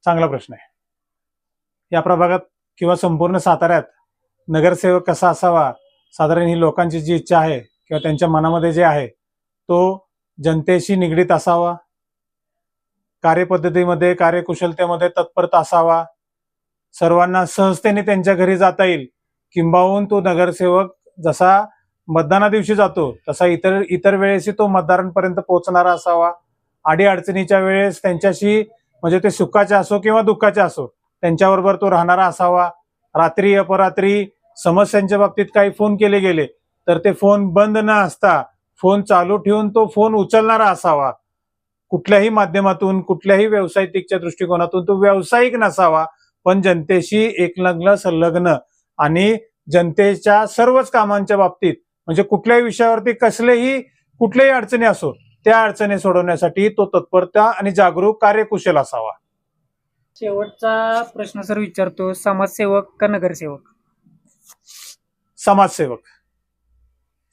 चांगला प्रश्न आहे. या प्रभागात किंवा संपूर्ण साताऱ्यात नगरसेवक कसा असावा, साधारण ही लोकांची जी इच्छा आहे किंवा त्यांच्या मनामध्ये जे आहे तो जनतेशी निगडीत असावा, कार्यपद्धतीमध्ये कार्यकुशलतेमध्ये तत्परता असावा, सर्वांना सहजतेने त्यांच्या घरी जाता येईल, किंबहुना तो नगरसेवक जसा मतदाना दिवशी जातो तसा इतर वेळेसही तो मतदारांपर्यंत पोहोचणारा असावा. अडीअडचणीच्या वेळेस त्यांच्याशी म्हणजे ते सुखाचे असो किंवा दुःखाचे असो त्यांच्याबरोबर तो राहणारा असावा. रात्री अपरात्री समस्यांच्या बाबतीत काही फोन केले गेले तर ते फोन बंद न असता फोन चालू ठेवून तो फोन उचलणारा असावा. कुठल्याही माध्यमातून कुठल्याही व्यावसायिकच्या दृष्टिकोनातून तो व्यावसायिक नसावा, पण जनतेशी एकलग्न संलग्न आणि जनतेच्या सर्वच कामांच्या बाबतीत म्हणजे कुठल्याही विषयावरती कुठल्याही अडचणी असो त्या अडचणी सोडवण्यासाठी तो तत्परता आणि जागरूक कार्यकुशल असावा. शेवटचा प्रश्न सर विचारतो, समाजसेवक का नगरसेवक? समाजसेवक.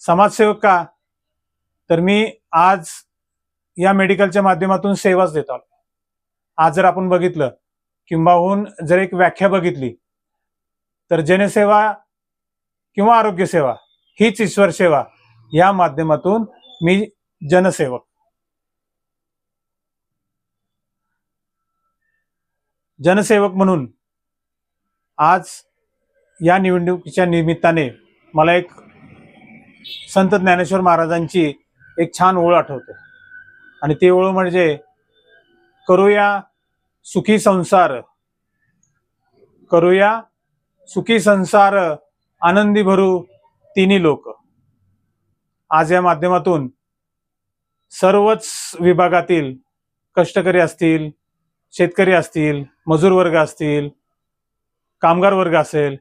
समाजसेवक का, तर मी आज या मेडिकलच्या माध्यमातून सेवाच देत आलो. आज जर आपण बघितलं किंबहुना जर एक व्याख्या बघितली तर जनसेवा किंवा आरोग्य सेवा हीच ईश्वर सेवा, या माध्यमातून मी जनसेवक. जनसेवक म्हणून आज या निवडणुकीच्या निमित्ताने मला एक संत ज्ञानेश्वर महाराजांची एक छान ओळ आठवते आणि ती ओळ म्हणजे करूया सुखी संसार, करूया सुखी संसार, आनंदी भरू तिन्ही लोक. आज या माध्यमातून सर्वच विभागातील कष्टकरी असतील, शेतकरी असतील, मजूर वर्ग असतील, कामगार वर्ग असेल,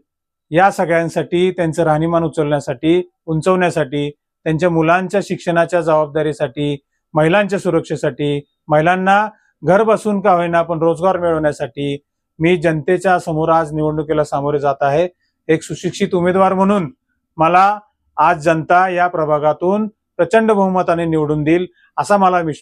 या सगळ्यांसाठी त्यांचं राहणीमान उंचवण्यासाठी, त्यांच्या मुलांच्या शिक्षणाच्या जबाबदारीसाठी, महिलांच्या सुरक्षेसाठी, महिलांना घर बसून का होईना पण रोजगार मिळवण्यासाठी मी जनतेच्या समोर आज निवडणुकीला सामोरे जात आहे. एक सुशिक्षित उमेदवार म्हणून मला आज जनता या प्रभागातून प्रचंड बहुमताने निवडून देईल असा मला विश्वास